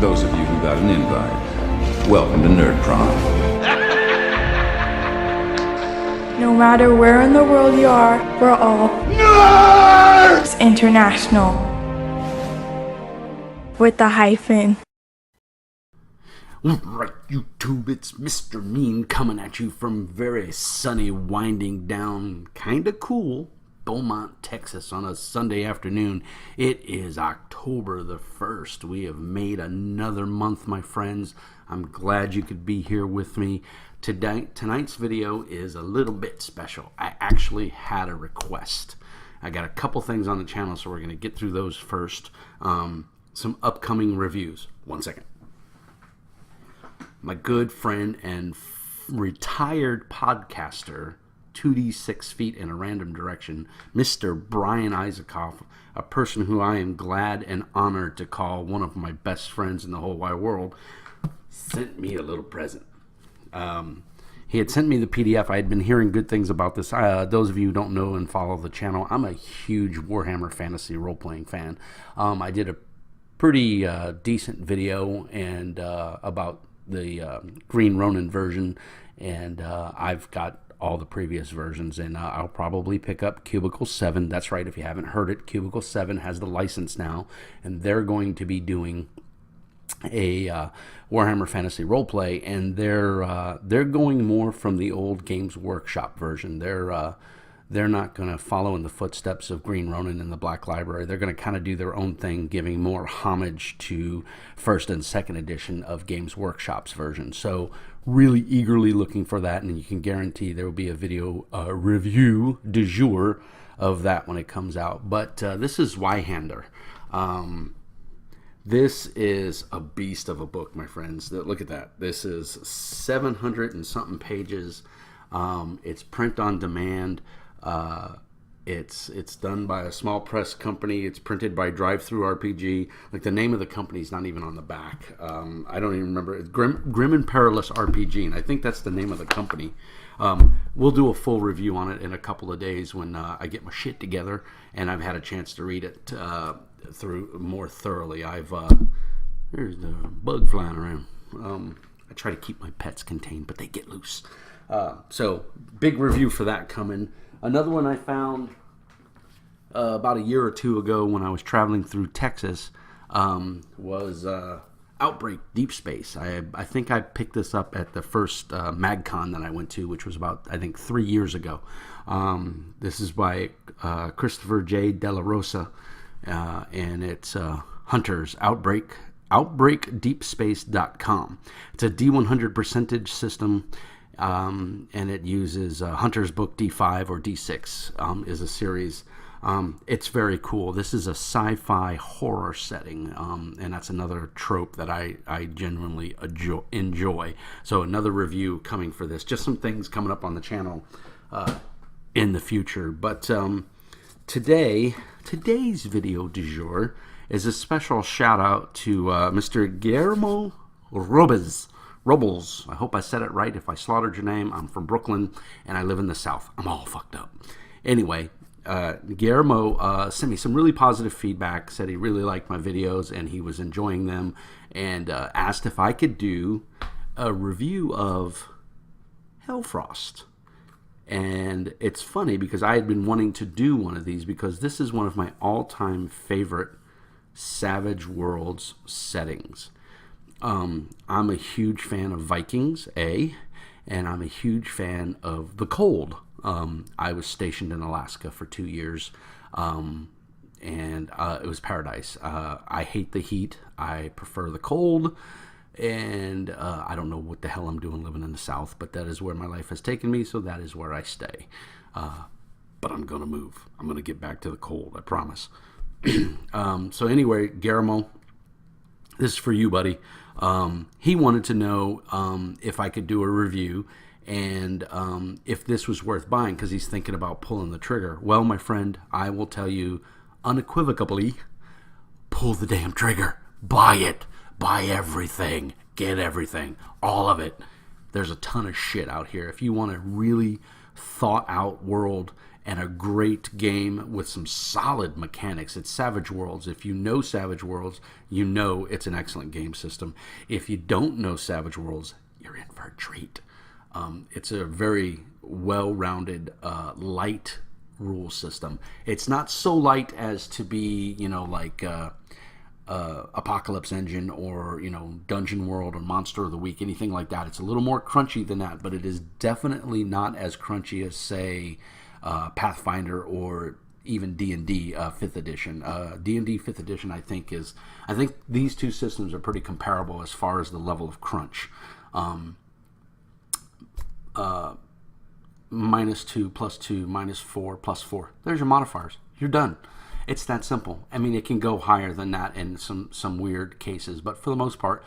those of you who got an invite, welcome to Nerd Prom. No matter where in the world you are, we're all Nerds International. With the hyphen. Right, YouTube, it's Mr. Mean coming at you from very sunny, winding down, kinda cool Beaumont, Texas on a Sunday afternoon. It is October the 1st. We have made another month, my friends. I'm glad you could be here with me. Tonight's video is a little bit special. I actually had a request. I got a couple things on the channel, so we're going to get through those first. Some upcoming reviews. One second. My good friend and retired podcaster, 2D 6 feet in a random direction, Mr. Brian Isakoff, a person who I am glad and honored to call one of my best friends in the whole wide world, sent me a little present. He had sent me the PDF. I had been hearing good things about this. Those of you who don't know and follow the channel, I'm a huge Warhammer Fantasy role-playing fan. I did a pretty decent video and about the Green Ronin version, and I've got all the previous versions, and I'll probably pick up Cubicle 7. That's right, if you haven't heard it, Cubicle 7 has the license now, and they're going to be doing a Warhammer Fantasy roleplay, and they're going more from the old Games Workshop version. They're not going to follow in the footsteps of Green Ronin and the Black Library. They're going to kind of do their own thing, giving more homage to first and second edition of Games Workshop's version. So really eagerly looking for that, and you can guarantee there will be a video review du jour of that when it comes out. But this is Zweihander. This is a beast of a book, my friends. Look at that. This is 700 and something pages. It's print on demand. It's done by a small press company. It's printed by Drive-Thru RPG. Like, the name of the company is not even on the back. I don't even remember. It's Grim and Perilous RPG, and I think that's the name of the company. We'll do a full review on it in a couple of days when I get my shit together and I've had a chance to read it through more thoroughly. There's the bug flying around. I try to keep my pets contained, but they get loose. So big review for that coming. Another one I found about a year or two ago when I was traveling through Texas was Outbreak Deep Space. I think I picked this up at the first MagCon that I went to, which was about, I think, 3 years ago. This is by Christopher J. De La Rosa, and it's Hunters, OutbreakDeepSpace.com. It's a D100 percentage system, and it uses Hunter's Book D5 or D6 is a series. It's very cool. This is a sci-fi horror setting, and that's another trope that I genuinely enjoy. So another review coming for this. Just some things coming up on the channel in the future. But today's video du jour is a special shout out to Mr. Guillermo Robles. I hope I said it right. If I slaughtered your name, I'm from Brooklyn and I live in the South. I'm all fucked up. Anyway, Guillermo sent me some really positive feedback, said he really liked my videos and he was enjoying them, and asked if I could do a review of Hellfrost. And it's funny because I had been wanting to do one of these because this is one of my all-time favorite Savage Worlds settings. I'm a huge fan of Vikings, and I'm a huge fan of the cold. I was stationed in Alaska for 2 years, and it was paradise. I hate the heat. I prefer the cold, and I don't know what the hell I'm doing living in the South, but that is where my life has taken me, so that is where I stay. But I'm going to move. I'm going to get back to the cold, I promise. So anyway, Guillermo, this is for you, buddy. He wanted to know if I could do a review and if this was worth buying because he's thinking about pulling the trigger. Well, my friend, I will tell you unequivocally, pull the damn trigger. Buy it. Buy everything. Get everything. All of it. There's a ton of shit out here. If you want a really thought out world and a great game with some solid mechanics. It's Savage Worlds. If you know Savage Worlds, you know it's an excellent game system. If you don't know Savage Worlds, you're in for a treat. It's a very well-rounded, light rule system. It's not so light as to be, like Apocalypse Engine or, Dungeon World or Monster of the Week, anything like that. It's a little more crunchy than that, but it is definitely not as crunchy as, say, Pathfinder or even D&D 5th edition. D&D 5th edition, I think these two systems are pretty comparable as far as the level of crunch. -2, +2, -4, +4. There's your modifiers. You're done. It's that simple. I mean, it can go higher than that in some weird cases, but for the most part,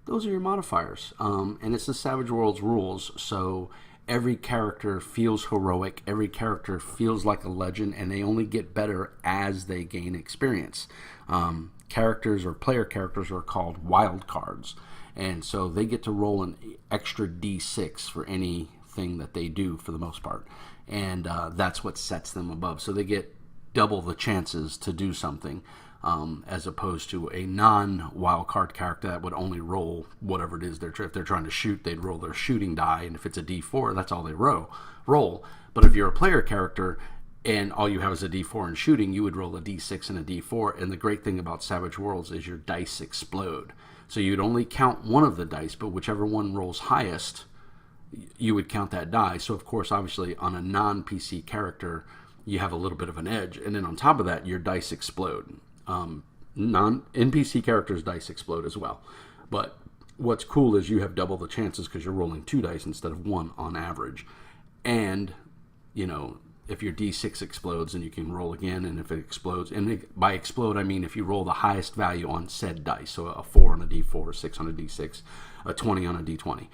those are your modifiers. And it's the Savage Worlds rules, so every character feels heroic, every character feels like a legend, and they only get better as they gain experience. Characters or player characters are called wild cards, and so they get to roll an extra D6 for anything that they do for the most part, and that's what sets them above. So they get double the chances to do something, as opposed to a non-wild card character that would only roll whatever it is if they're trying to shoot, they'd roll their shooting die, and if it's a D4, that's all they roll. But if you're a player character and all you have is a D4 in shooting, you would roll a D6 and a D4. And the great thing about Savage Worlds is your dice explode. So you'd only count one of the dice, but whichever one rolls highest, you would count that die. So of course, obviously, on a non-PC character, you have a little bit of an edge. And then on top of that, your dice explode. Non-NPC characters' dice explode as well. But what's cool is you have double the chances because you're rolling 2 dice instead of 1 on average. And, if your D6 explodes, then you can roll again. And if it explodes, and by explode, I mean if you roll the highest value on said dice. So a 4 on a D4, a 6 on a D6, a 20 on a D20.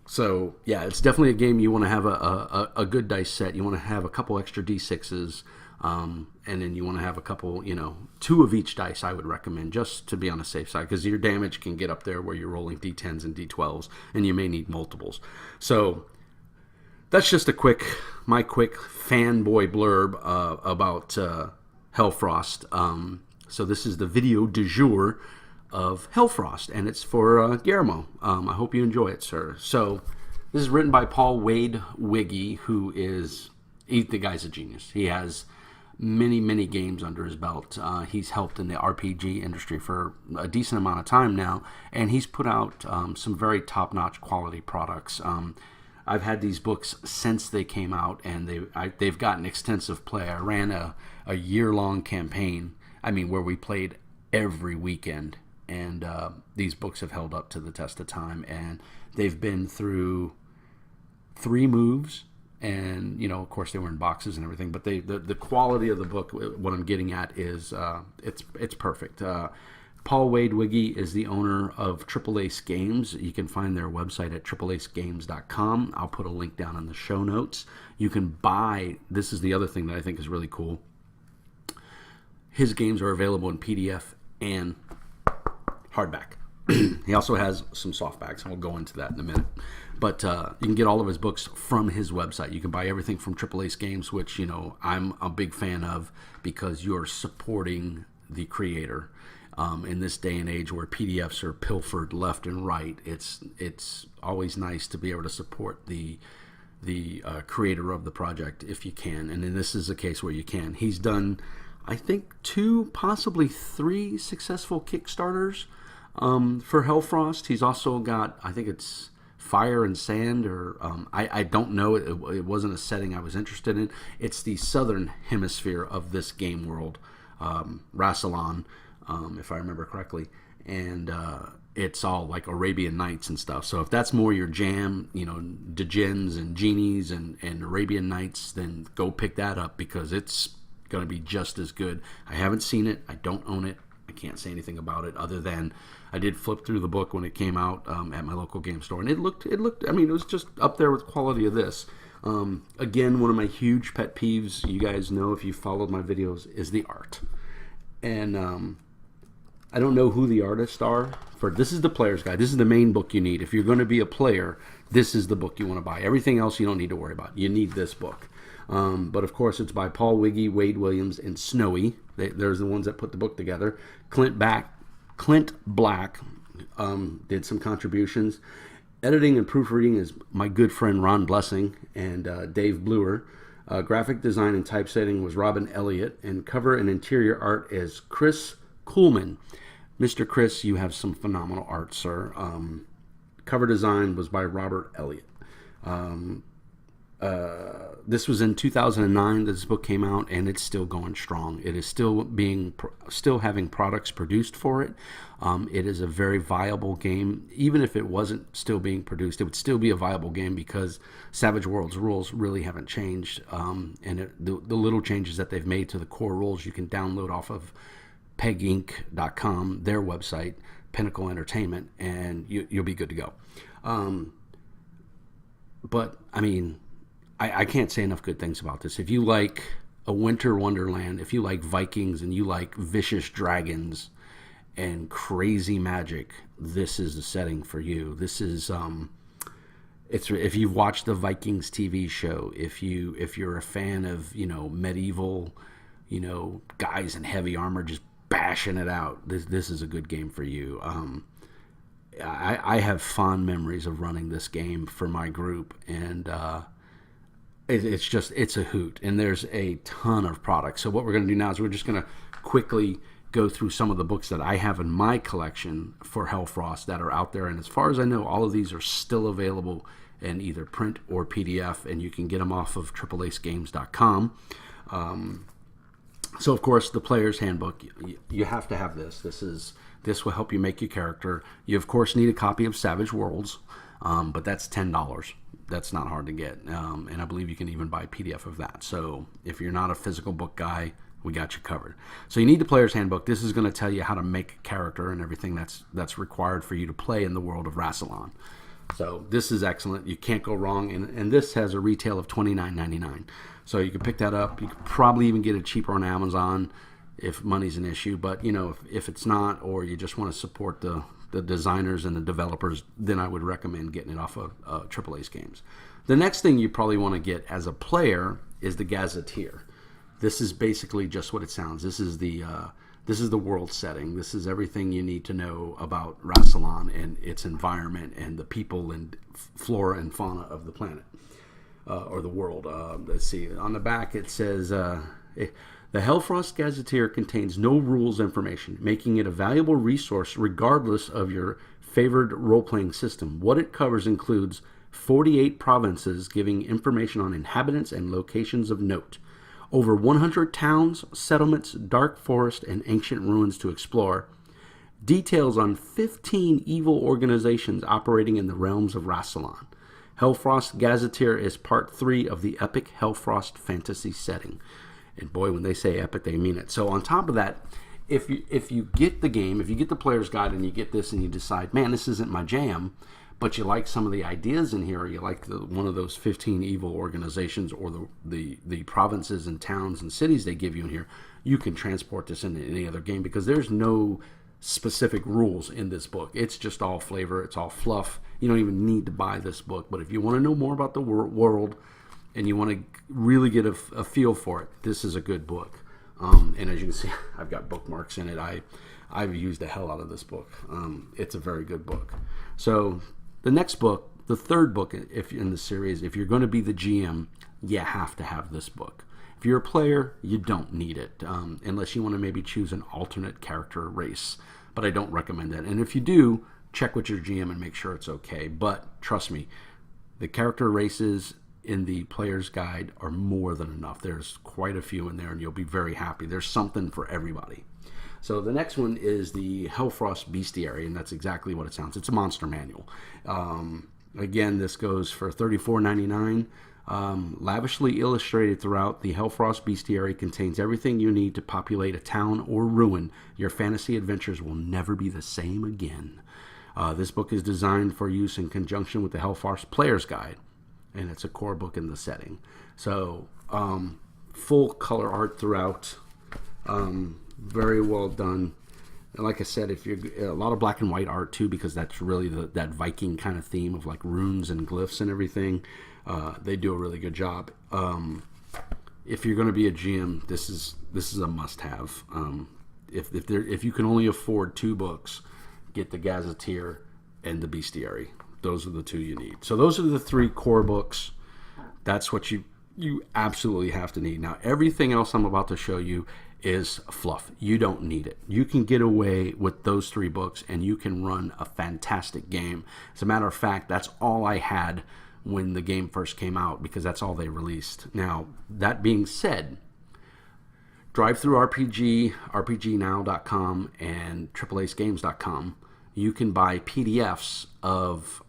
So, yeah, it's definitely a game you want to have a good dice set. You want to have a couple extra D6s. And then you want to have a couple, 2 of each dice I would recommend, just to be on the safe side, because your damage can get up there where you're rolling D10s and D12s, and you may need multiples. So that's just my quick fanboy blurb about Hellfrost. So this is the video du jour of Hellfrost, and it's for Guillermo. I hope you enjoy it, sir. So this is written by Paul Wade Wiggy, the guy's a genius. He has many games under his belt. He's helped in the RPG industry for a decent amount of time now, and he's put out some very top-notch quality products. I've had these books since they came out, and they've gotten extensive play. I ran a year-long campaign, where we played every weekend, and these books have held up to the test of time, and they've been through 3 moves. And, of course, they were in boxes and everything. But the quality of the book, what I'm getting at is it's perfect. Paul Wade Wiggy is the owner of Triple Ace Games. You can find their website at tripleacegames.com. I'll put a link down in the show notes. You can buy, this is the other thing that I think is really cool. His games are available in PDF and hardback. He also has some softbacks, and we'll go into that in a minute. But you can get all of his books from his website. You can buy everything from Triple Ace Games, which, I'm a big fan of, because you're supporting the creator. In this day and age where PDFs are pilfered left and right, it's always nice to be able to support the creator of the project if you can. And then this is a case where you can. He's done, I think, 2, possibly 3 successful Kickstarters for Hellfrost. He's also got, I think it's Fire and Sand, or I don't know. It wasn't a setting I was interested in. It's the southern hemisphere of this game world, Rassilon, if I remember correctly, and it's all like Arabian Nights and stuff. So if that's more your jam, djinns and genies and Arabian Nights, then go pick that up, because it's going to be just as good. I haven't seen it. I don't own it. I can't say anything about it other than I did flip through the book when it came out at my local game store, and it looked. it was just up there with the quality of this. Again, one of my huge pet peeves, you guys know if you followed my videos, is the art. And I don't know who the artists are. This is the player's guide. This is the main book you need. If you're going to be a player, this is the book you want to buy. Everything else you don't need to worry about. You need this book. But of course, it's by Paul Wiggy, Wade Williams, and Snowy. There's the ones that put the book together. Clint Black did some contributions. Editing and proofreading is my good friend Ron Blessing and Dave Bluer. Graphic design and typesetting was Robin Elliott, and cover and interior art is Chris Kuhlman. Mr. Chris, you have some phenomenal art, sir. Cover design was by Robert Elliott. This was in 2009 that this book came out, and it's still going strong. It is still having products produced for it. It is a very viable game. Even if it wasn't still being produced, it would still be a viable game because Savage Worlds rules really haven't changed. And the little changes that they've made to the core rules you can download off of peginc.com, their website, Pinnacle Entertainment, and you'll be good to go. But I mean, I can't say enough good things about this. If you like a winter wonderland, if you like Vikings and you like vicious dragons and crazy magic, this is the setting for you. This is if you've watched the Vikings TV show, if you're a fan of medieval guys in heavy armor just bashing it out, this is a good game for you. I have fond memories of running this game for my group, and it's a hoot, and there's a ton of products. So what we're going to do now is we're just going to quickly go through some of the books that I have in my collection for Hellfrost that are out there, and as far as I know, all of these are still available in either print or PDF, and you can get them off of triplacegames.com. So of course, the Player's Handbook, you have to have this. This will help you make your character. You of course need a copy of Savage Worlds, but that's $10. That's not hard to get, and I believe you can even buy a PDF of that. So if you're not a physical book guy, we got you covered. So you need the Player's Handbook. This is going to tell you how to make a character and everything that's required for you to play in the world of Rassilon. So this is excellent. You can't go wrong, and this has a retail of $29.99. So you can pick that up. You could probably even get it cheaper on Amazon if money's an issue. But if it's not, or you just want to support the designers and the developers, then I would recommend getting it off of AAA's games. The next thing you probably want to get as a player is the Gazetteer. This is basically just what it sounds. This is the world setting. This is everything you need to know about Rassilon and its environment and the people and flora and fauna of the planet or the world. Let's see. On the back it says, the Hellfrost Gazetteer contains no rules information, making it a valuable resource regardless of your favored role-playing system. What it covers includes 48 provinces giving information on inhabitants and locations of note, over 100 towns, settlements, dark forest, and ancient ruins to explore, details on 15 evil organizations operating in the realms of Rassilon. Hellfrost Gazetteer is part 3 of the epic Hellfrost fantasy setting. And boy, when they say epic, they mean it. So on top of that, if you get the game, if you get the player's guide and you get this and you decide, man, this isn't my jam, but you like some of the ideas in here, or you like one of those 15 evil organizations or the provinces and towns and cities they give you in here, you can transport this into any other game because there's no specific rules in this book. It's just all flavor. It's all fluff. You don't even need to buy this book. But if you want to know more about the world and you want to really get a feel for it, this is a good book. And as you can see, I've got bookmarks in it. I've used the hell out of this book. It's a very good book. So the next book, the third book if in the series, if you're going to be the GM, you have to have this book. If you're a player, you don't need it, unless you want to maybe choose an alternate character race. But I don't recommend that. And if you do, check with your GM and make sure it's okay. But trust me, the character races in the player's guide are more than enough. There's quite a few in there, and you'll be very happy. There's something for everybody. So the next one is the Hellfrost Bestiary, and that's exactly what it sounds. It's a monster manual. Again, this goes for $34.99. Lavishly illustrated throughout, the Hellfrost Bestiary contains everything you need to populate a town or ruin. Your fantasy adventures will never be the same again. This book is designed for use in conjunction with the Hellfrost Player's Guide, and it's a core book in the setting. So, full color art throughout, very well done. And like I said, if you're a lot of black and white art too, because that's really that Viking kind of theme of like runes and glyphs and everything. They do a really good job. if you're going to be a GM, this is a must-have. If you can only afford 2 books, get the Gazetteer and the Bestiary. Those are the 2 you need. So those are the 3 core books. That's what you absolutely have to need. Now, everything else I'm about to show you is fluff. You don't need it. You can get away with those 3 books and you can run a fantastic game. As a matter of fact, that's all I had when the game first came out, because that's all they released. Now, that being said, DriveThruRPG, RPGnow.com, and AAAcegames.com, you can buy PDFs of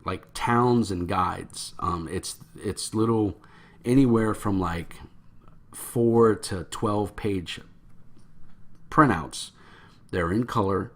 like towns and guides. It's little, anywhere from like 4 to 12 page printouts. They're in color.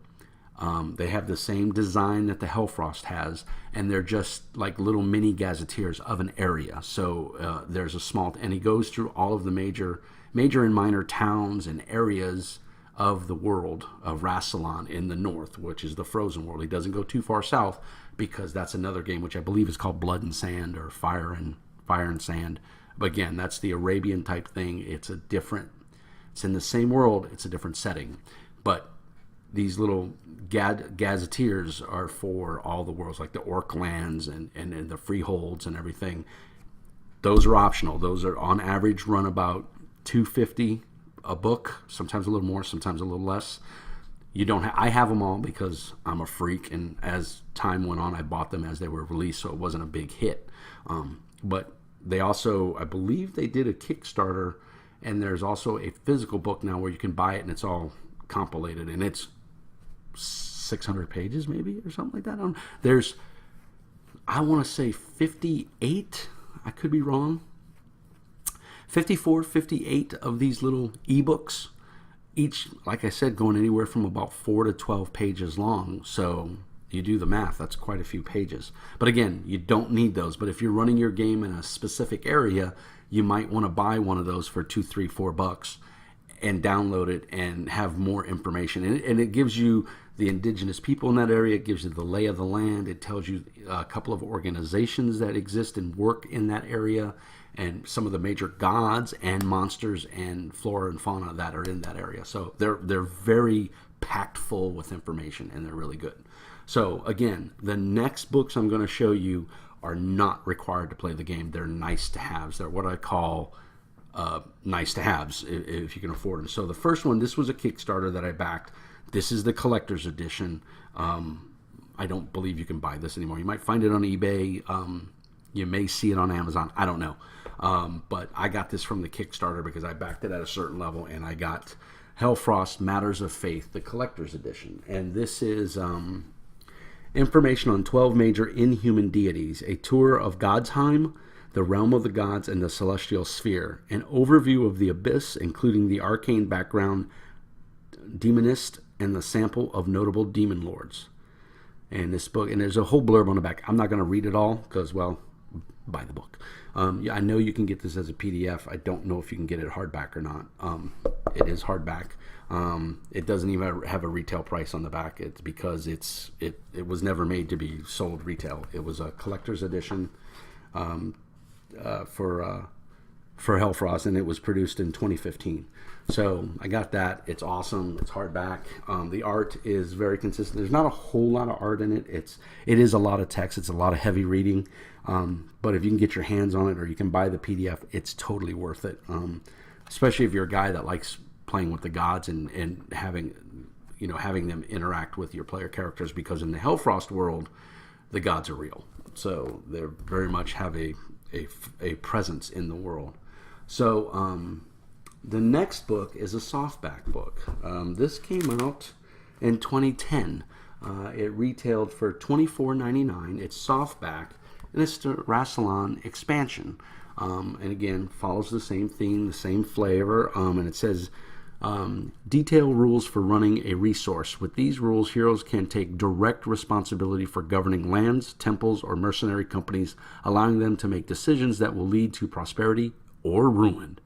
They have the same design that the Hellfrost has, and they're just like little mini gazetteers of an area. So there's a small, and he goes through all of the major and minor towns and areas of the world of Rassilon in the north, which is the frozen world. He doesn't go too far south, because that's another game which I believe is called Blood and Sand, or Fire and Sand. But again, that's the Arabian type thing. It's in the same world, it's a different setting. But these little gazetteers are for all the worlds, like the Orc lands and the freeholds and everything. Those are optional. Those are on average run about $250 a book, sometimes a little more, sometimes a little less. You don't. I have them all because I'm a freak, and as time went on, I bought them as they were released, so it wasn't a big hit. But they also, I believe, they did a Kickstarter, and there's also a physical book now where you can buy it, and it's all compilated, and it's 600 pages maybe or something like that. There's, I want to say 58. I could be wrong. 54, 58 of these little ebooks, each, like I said, going anywhere from about 4 to 12 pages long. So you do the math, that's quite a few pages. But again, you don't need those. But if you're running your game in a specific area, you might want to buy one of those for $2, $3, $4 and download it and have more information. And it gives you the indigenous people in that area. It gives you the lay of the land. It tells you a couple of organizations that exist and work in that area, and some of the major gods and monsters and flora and fauna that are in that area. So they're very packed full with information, and they're really good. So again, the next books I'm going to show you are not required to play the game. They're nice to haves. They're what I call nice to haves if you can afford them. So the first one, this was a Kickstarter that I backed. This is the collector's edition. I don't believe you can buy this anymore. You might find it on eBay. You may see it on Amazon. I don't know. But I got this from the Kickstarter because I backed it at a certain level, and I got Hellfrost Matters of Faith, the collector's edition. And this is information on 12 major inhuman deities, a tour of Godsheim, the realm of the gods, and the celestial sphere, an overview of the abyss, including the arcane background, demonist, and the sample of notable demon lords. And this book, and there's a whole blurb on the back. I'm not going to read it all because, well, buy the book. I know you can get this as a PDF. I don't know if you can get it hardback or not. It is hardback. It doesn't even have a retail price on the back. It's because it was never made to be sold retail. It was a collector's edition for Hellfrost, and it was produced in 2015. So I got that. It's awesome. It's hardback. The art is very consistent. There's not a whole lot of art in it. It is a lot of text. It's a lot of heavy reading. But if you can get your hands on it, or you can buy the PDF, it's totally worth it. Especially if you're a guy that likes playing with the gods and having them interact with your player characters, because in the Hellfrost world, the gods are real. So they very much have a presence in the world. So the next book is a softback book. This came out in 2010. It retailed for $24.99. It's softback, and it's the Rassilon expansion. And again, follows the same theme, the same flavor. And it says, detail rules for running a resource. With these rules, heroes can take direct responsibility for governing lands, temples, or mercenary companies, allowing them to make decisions that will lead to prosperity or ruin.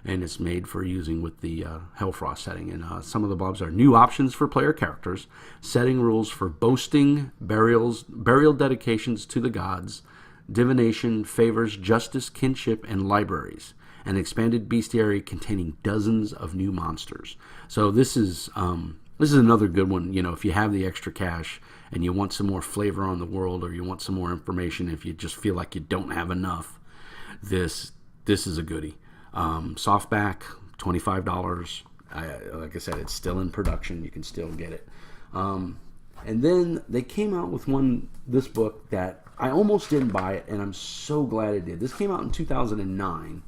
And it's made for using with the Hellfrost setting. And some of the bobs are new options for player characters, setting rules for boasting, burial dedications to the gods, divination, favors, justice, kinship, and libraries. an expanded bestiary containing dozens of new monsters. So this is another good one. You know, if you have the extra cash and you want some more flavor on the world, or you want some more information, if you just feel like you don't have enough, this is a goodie. Softback, $25. Like I said, it's still in production. You can still get it. And then they came out with this book that I almost didn't buy it, and I'm so glad I did. This came out in 2009,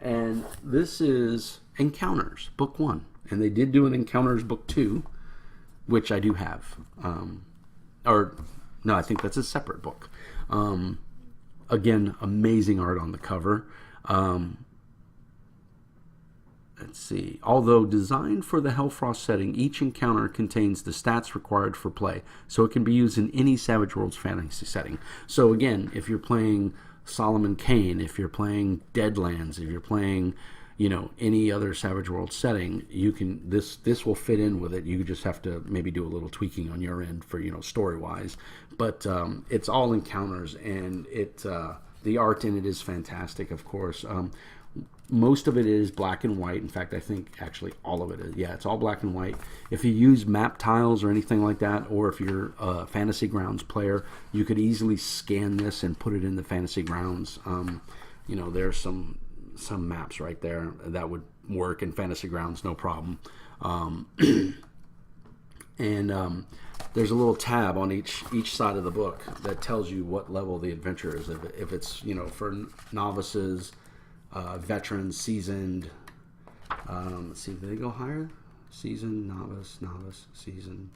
and this is Encounters, Book 1. And they did do an Encounters Book 2, which I do have. I think that's a separate book. Again, amazing art on the cover. Let's see. Although designed for the Hellfrost setting, each encounter contains the stats required for play, so it can be used in any Savage Worlds fantasy setting. So again, if you're playing Solomon Kane, if you're playing Deadlands, if you're playing, any other Savage Worlds setting, you can this will fit in with it. You just have to maybe do a little tweaking on your end for story wise, but it's all encounters, and the art in it is fantastic. Of course. Most of it is black and white. In fact, I think actually all of it is. Yeah, it's all black and white. If you use map tiles or anything like that, or if you're a Fantasy Grounds player, you could easily scan this and put it in the Fantasy Grounds. There's some maps right there that would work in Fantasy Grounds, no problem. There's a little tab on each side of the book that tells you what level the adventure is. If it's for novices, veterans, seasoned. Let's see, do they go higher? Seasoned, novice, seasoned,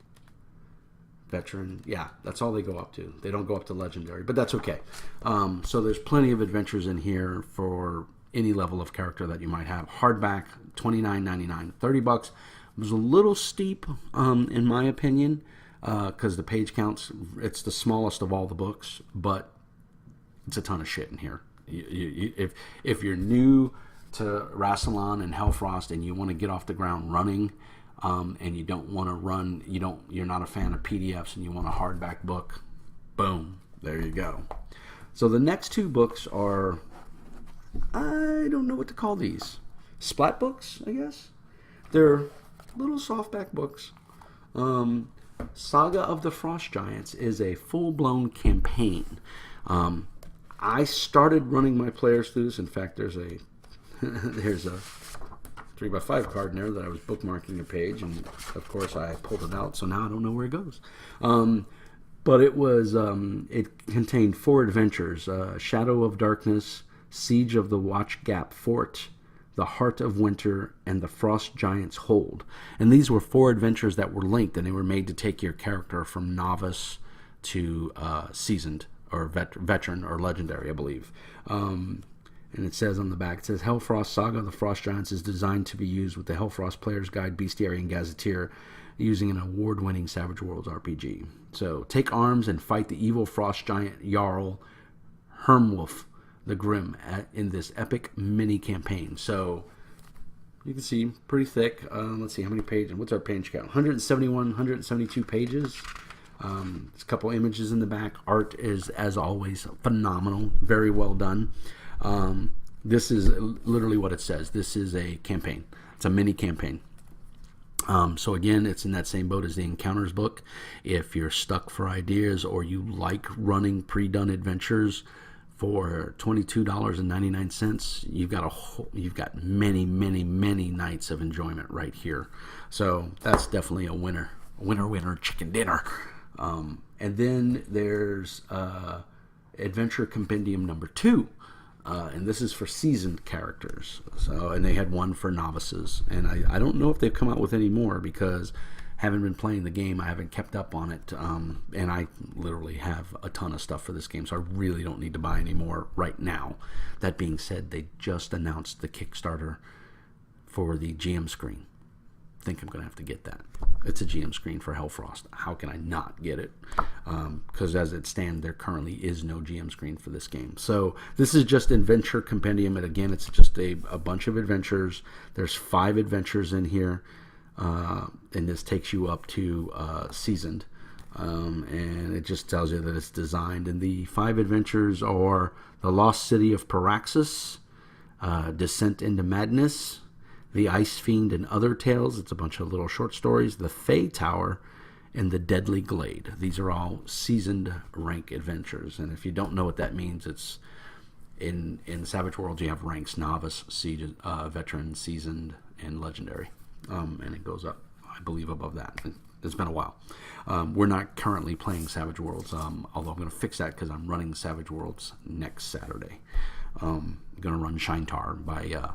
veteran. Yeah, that's all they go up to. They don't go up to legendary, but that's okay. So there's plenty of adventures in here for any level of character that you might have. Hardback, $29.99, $30. It was a little steep, in my opinion, because the page counts. It's the smallest of all the books, but it's a ton of shit in here. If you're new to Rassilon and Hellfrost and you want to get off the ground running, and you don't want to run, you're not a fan of PDFs and you want a hardback book, boom, there you go. So the next two books are, I don't know what to call these, splat books, I guess. They're little softback books. Saga of the Frost Giants is a full-blown campaign. I started running my players through this. In fact, there's a 3x5 card in there that I was bookmarking a page, and of course I pulled it out, so now I don't know where it goes. But it was it contained 4 adventures: Shadow of Darkness, Siege of the Watch Gap Fort, The Heart of Winter, and The Frost Giants Hold. And these were 4 adventures that were linked, and they were made to take your character from novice to seasoned, or veteran, or legendary, I believe. And it says on the back, it says, Hellfrost Saga of the Frost Giants is designed to be used with the Hellfrost Player's Guide, Bestiary, and Gazetteer, using an award-winning Savage Worlds RPG. So, take arms and fight the evil Frost Giant Jarl Hermwolf the Grim in this epic mini-campaign. So, you can see, pretty thick. Let's see, how many pages? What's our page count? 172 pages. There's a couple images in the back. Art is, as always, phenomenal. Very well done. This is literally what it says. This is a campaign. It's a mini campaign. So again, it's in that same boat as the Encounters book. If you're stuck for ideas, or you like running pre-done adventures for $22.99, you've got many nights of enjoyment right here. So that's definitely a winner. Winner, chicken dinner. And then there's Adventure Compendium number 2, and this is for seasoned characters. So, and they had one for novices, and I don't know if they've come out with any more, because I haven't been playing the game. I haven't kept up on it, and I literally have a ton of stuff for this game, so I really don't need to buy any more right now. That being said, they just announced the Kickstarter for the GM screen. I think I'm going to have to get that. It's a GM screen for Hellfrost. How can I not get it? Because as it stands, there currently is no GM screen for this game. So this is just Inventure Compendium, and again, it's just a bunch of adventures. There's 5 adventures in here, and this takes you up to seasoned. And it just tells you that it's designed. And the 5 adventures are the Lost City of Paraxis, Descent into Madness, The Ice Fiend and Other Tales. It's a bunch of little short stories. The Fey Tower, and The Deadly Glade. These are all seasoned rank adventures. And if you don't know what that means, it's in Savage Worlds you have ranks: novice, veteran, seasoned, and legendary. And it goes up, I believe, above that. It's been a while. We're not currently playing Savage Worlds, although I'm going to fix that because I'm running Savage Worlds next Saturday. I'm going to run Shintar by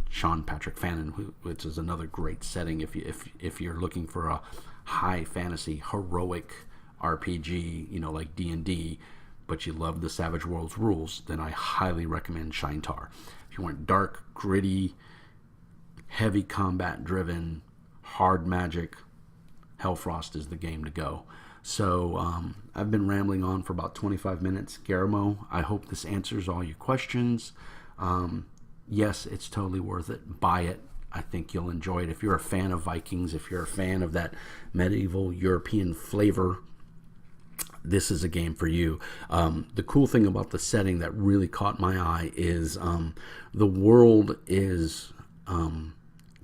Sean Patrick Fannin, which is another great setting if you're looking for a high fantasy heroic RPG, like D&D, but you love the Savage Worlds rules, then I highly recommend Shintar. If you want dark, gritty, heavy combat driven, hard magic, Hellfrost is the game to go. So I've been rambling on for about 25 minutes. Guillermo, I hope this answers all your questions. Yes, it's totally worth it. Buy it. I think you'll enjoy it. If you're a fan of Vikings, if you're a fan of that medieval European flavor, this is a game for you. The cool thing about the setting that really caught my eye is the world is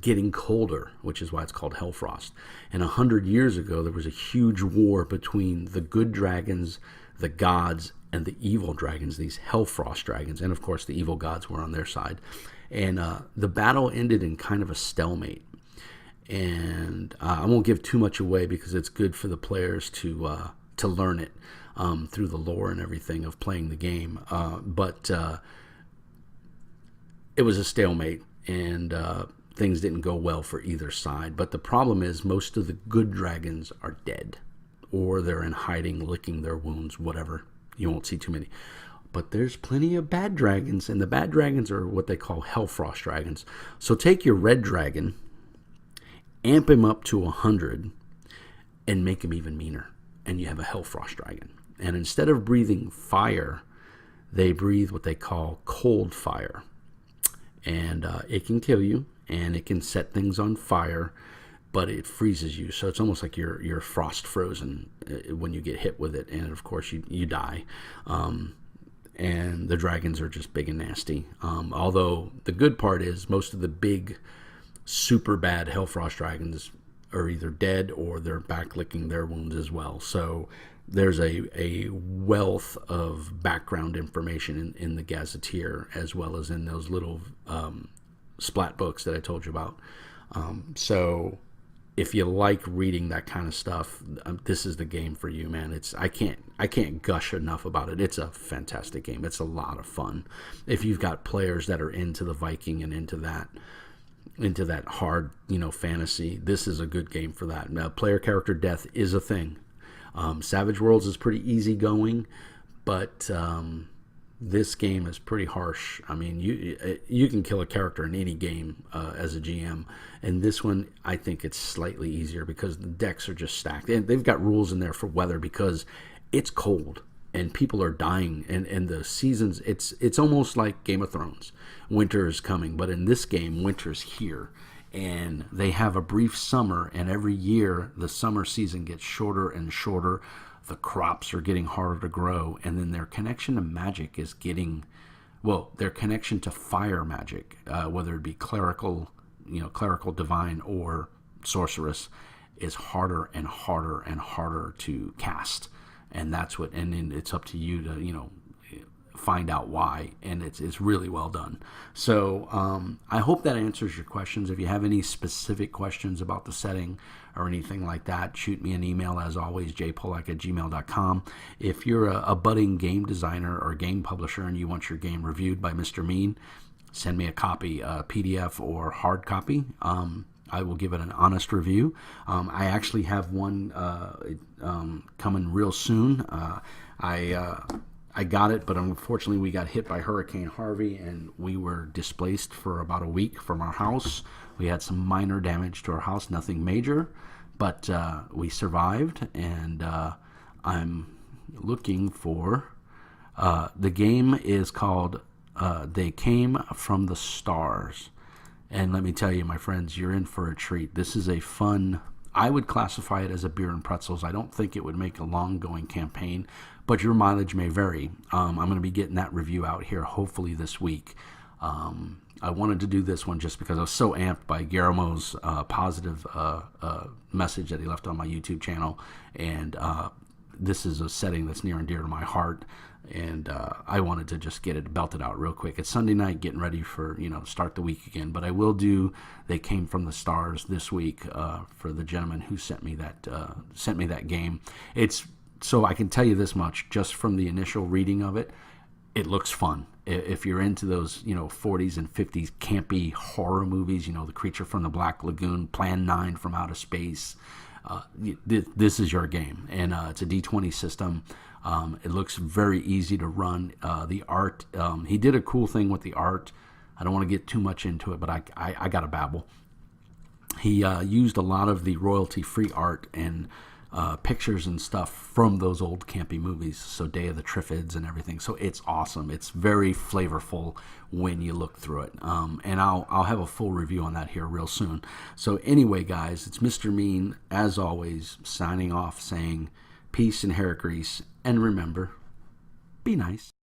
getting colder, which is why it's called Hellfrost. And 100 years ago, there was a huge war between the good dragons, the gods, and the evil dragons, these Hellfrost dragons. And of course, the evil gods were on their side. And the battle ended in kind of a stalemate. And I won't give too much away because it's good for the players to learn it through the lore and everything of playing the game. But it was a stalemate, and things didn't go well for either side. But the problem is most of the good dragons are dead, or they're in hiding, licking their wounds, whatever. You won't see too many. But there's plenty of bad dragons, and the bad dragons are what they call Hellfrost dragons. So take your red dragon, amp him up to 100, and make him even meaner, and you have a Hellfrost dragon. And instead of breathing fire, they breathe what they call cold fire. And it can kill you, and it can set things on fire, but it freezes you. So it's almost like you're frost frozen when you get hit with it, and of course you die. And the dragons are just big and nasty. Although the good part is most of the big, super bad Hellfrost dragons are either dead or they're back licking their wounds as well. So there's a wealth of background information in the Gazetteer, as well as in those little splat books that I told you about. So if you like reading that kind of stuff, this is the game for you, man. I can't gush enough about it. It's a fantastic game. It's a lot of fun. If you've got players that are into the Viking and into that hard, fantasy, this is a good game for that. Now, player character death is a thing. Savage Worlds is pretty easygoing, but this game is pretty harsh. I mean, you can kill a character in any game as a GM, and this one I think it's slightly easier because the decks are just stacked, and they've got rules in there for weather because it's cold and people are dying, and the seasons, it's almost like Game of Thrones. Winter is coming, but in this game, winter's here. And they have a brief summer, and every year the summer season gets shorter and shorter. The crops are getting harder to grow, and then their connection to magic is getting, their connection to fire magic, whether it be clerical divine or sorceress, is harder and harder and harder to cast. And then it's up to you to, find out why, and it's really well done. So I hope that answers your questions. If you have any specific questions about the setting or anything like that, shoot me an email, as always, jpolak@gmail.com. If you're a budding game designer or game publisher and you want your game reviewed by Mr. Mean, send me a copy, PDF or hard copy. I will give it an honest review. I actually have one coming real soon. I got it, but unfortunately we got hit by Hurricane Harvey, and we were displaced for about a week from our house. We had some minor damage to our house, nothing major, but we survived, and I'm looking for... the game is called They Came from the Stars. And let me tell you, my friends, you're in for a treat. This is a fun... I would classify it as a beer and pretzels. I don't think it would make a long-going campaign, but your mileage may vary. I'm going to be getting that review out here hopefully this week. I wanted to do this one just because I was so amped by Guillermo's positive message that he left on my YouTube channel, and this is a setting that's near and dear to my heart, and I wanted to just get it belted out real quick. It's Sunday night, getting ready for start the week again, but I will do They Came from the Stars this week for the gentleman who sent me that game. It's so I can tell you this much, just from the initial reading of it, it looks fun. If you're into those, 40s and 50s campy horror movies, The Creature from the Black Lagoon, Plan 9 from Outer Space, this is your game. And it's a D20 system. It looks very easy to run. The art, he did a cool thing with the art. I don't want to get too much into it, but I got to babble. He used a lot of the royalty-free art and pictures and stuff from those old campy movies, so Day of the Triffids and everything. So it's awesome. It's very flavorful when you look through it. And I'll have a full review on that here real soon. So anyway, guys, it's Mr. Mean, as always, signing off, saying peace and hair grease, and remember, be nice.